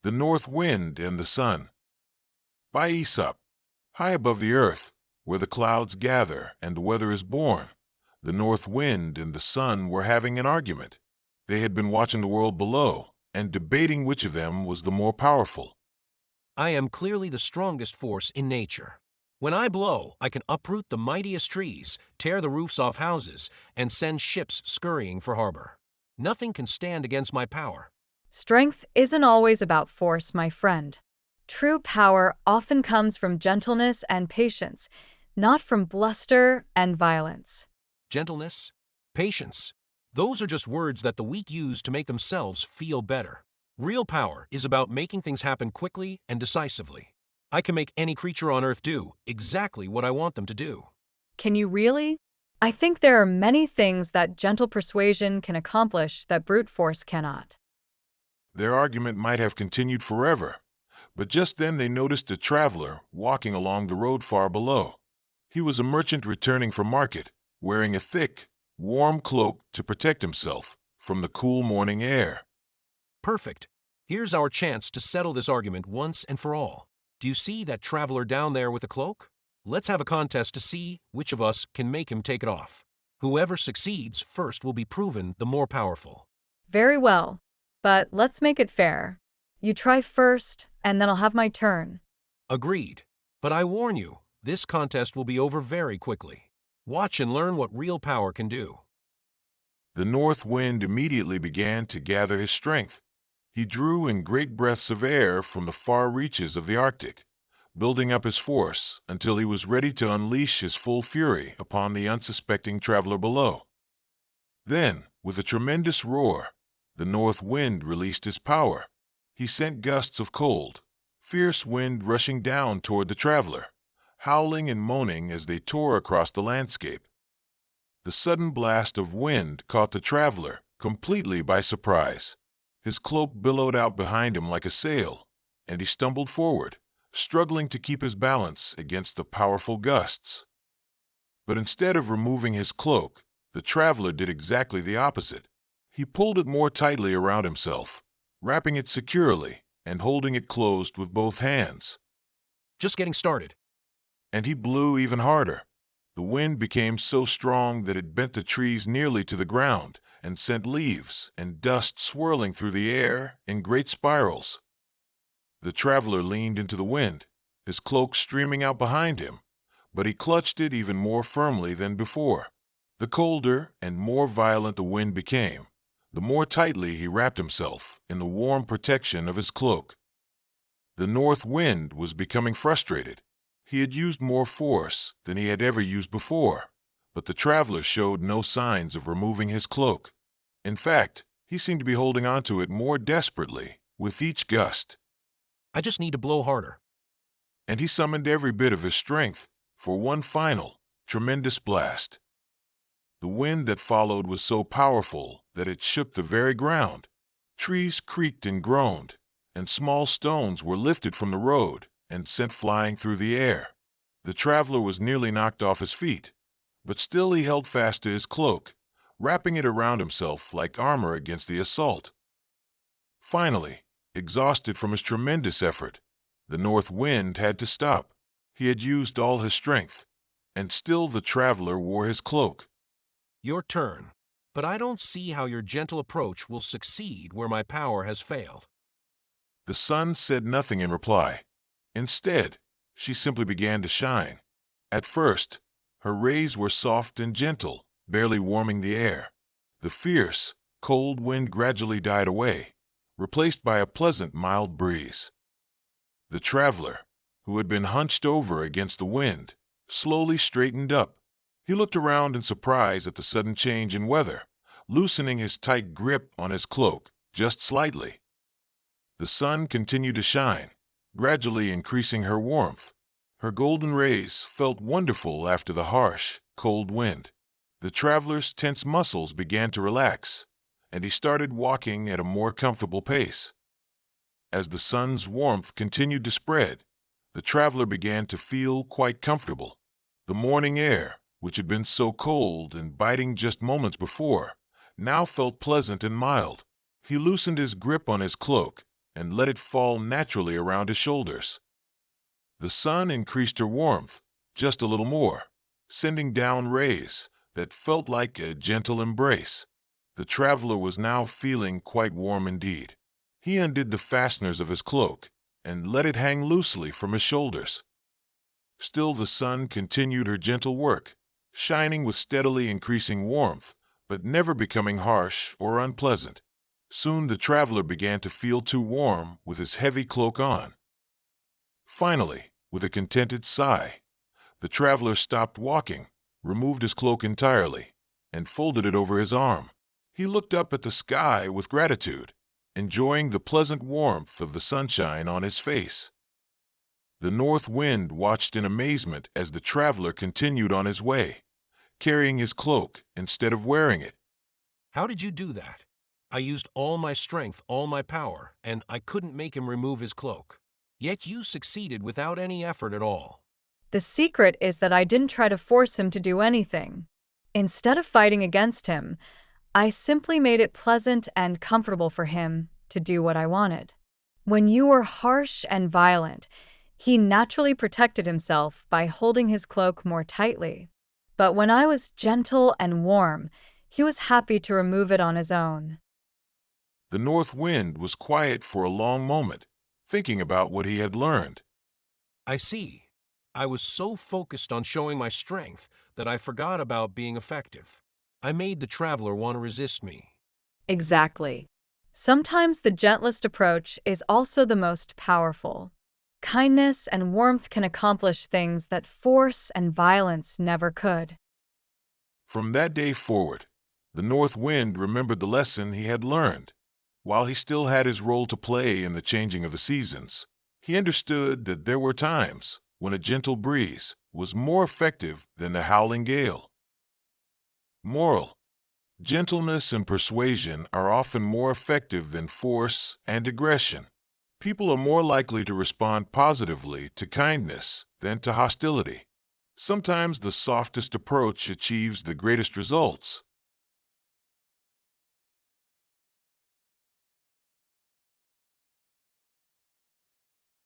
The North Wind and the Sun. By Aesop. High above the earth, where the clouds gather and the weather is born, the North Wind and the Sun were having an argument. They had been watching the world below and debating which of them was the more powerful. I am clearly the strongest force in nature. When I blow, I can uproot the mightiest trees, tear the roofs off houses, and send ships scurrying for harbor. Nothing can stand against my power. Strength isn't always about force, my friend. True power often comes from gentleness and patience, not from bluster and violence. Gentleness, patience, those are just words that the weak use to make themselves feel better. Real power is about making things happen quickly and decisively. I can make any creature on earth do exactly what I want them to do. Can you really? I think there are many things that gentle persuasion can accomplish that brute force cannot. Their argument might have continued forever, but just then they noticed a traveler walking along the road far below. He was a merchant returning from market, wearing a thick, warm cloak to protect himself from the cool morning air. Perfect. Here's our chance to settle this argument once and for all. Do you see that traveler down there with a cloak? Let's have a contest to see which of us can make him take it off. Whoever succeeds first will be proven the more powerful. Very well, but let's make it fair. You try first, and then I'll have my turn. Agreed. But I warn you, this contest will be over very quickly. Watch and learn what real power can do. The North Wind immediately began to gather his strength. He drew in great breaths of air from the far reaches of the Arctic, building up his force until he was ready to unleash his full fury upon the unsuspecting traveler below. Then, with a tremendous roar, the North Wind released his power. He sent gusts of cold, fierce wind rushing down toward the traveler, howling and moaning as they tore across the landscape. The sudden blast of wind caught the traveler completely by surprise. His cloak billowed out behind him like a sail, and he stumbled forward, struggling to keep his balance against the powerful gusts. But instead of removing his cloak, the traveler did exactly the opposite. He pulled it more tightly around himself, wrapping it securely and holding it closed with both hands. Just getting started. And he blew even harder. The wind became so strong that it bent the trees nearly to the ground and sent leaves and dust swirling through the air in great spirals. The traveler leaned into the wind, his cloak streaming out behind him, but he clutched it even more firmly than before. The colder and more violent the wind became, the more tightly he wrapped himself in the warm protection of his cloak. The North Wind was becoming frustrated. He had used more force than he had ever used before, but the traveler showed no signs of removing his cloak. In fact, he seemed to be holding onto it more desperately with each gust. I just need to blow harder. And he summoned every bit of his strength for one final, tremendous blast. The wind that followed was so powerful that it shook the very ground. Trees creaked and groaned, and small stones were lifted from the road and sent flying through the air. The traveler was nearly knocked off his feet, but still he held fast to his cloak, wrapping it around himself like armor against the assault. Finally, exhausted from his tremendous effort, the North Wind had to stop. He had used all his strength, and still the traveler wore his cloak. Your turn, but I don't see how your gentle approach will succeed where my power has failed. The sun said nothing in reply. Instead, she simply began to shine. At first, her rays were soft and gentle, barely warming the air. The fierce, cold wind gradually died away, replaced by a pleasant, mild breeze. The traveler, who had been hunched over against the wind, slowly straightened up. He looked around in surprise at the sudden change in weather, loosening his tight grip on his cloak just slightly. The sun continued to shine, gradually increasing her warmth. Her golden rays felt wonderful after the harsh, cold wind. The traveler's tense muscles began to relax, and he started walking at a more comfortable pace. As the sun's warmth continued to spread, the traveler began to feel quite comfortable. The morning air, which had been so cold and biting just moments before, now felt pleasant and mild. He loosened his grip on his cloak and let it fall naturally around his shoulders. The sun increased her warmth just a little more, sending down rays that felt like a gentle embrace. The traveler was now feeling quite warm indeed. He undid the fasteners of his cloak and let it hang loosely from his shoulders. Still the sun continued her gentle work, shining with steadily increasing warmth, but never becoming harsh or unpleasant. Soon the traveler began to feel too warm with his heavy cloak on. Finally, with a contented sigh, the traveler stopped walking, removed his cloak entirely, and folded it over his arm. He looked up at the sky with gratitude, enjoying the pleasant warmth of the sunshine on his face. The north wind watched in amazement as the traveler continued on his way, carrying his cloak instead of wearing it. How did you do that? I used all my strength, all my power, and I couldn't make him remove his cloak. Yet you succeeded without any effort at all. The secret is that I didn't try to force him to do anything. Instead of fighting against him, I simply made it pleasant and comfortable for him to do what I wanted. When you were harsh and violent, he naturally protected himself by holding his cloak more tightly. But when I was gentle and warm, he was happy to remove it on his own. The north wind was quiet for a long moment, thinking about what he had learned. I see. I was so focused on showing my strength that I forgot about being effective. I made the traveler want to resist me. Exactly. Sometimes the gentlest approach is also the most powerful. Kindness and warmth can accomplish things that force and violence never could. From that day forward, the north wind remembered the lesson he had learned. While he still had his role to play in the changing of the seasons, he understood that there were times when a gentle breeze was more effective than the howling gale. Moral: gentleness and persuasion are often more effective than force and aggression. People are more likely to respond positively to kindness than to hostility. Sometimes the softest approach achieves the greatest results.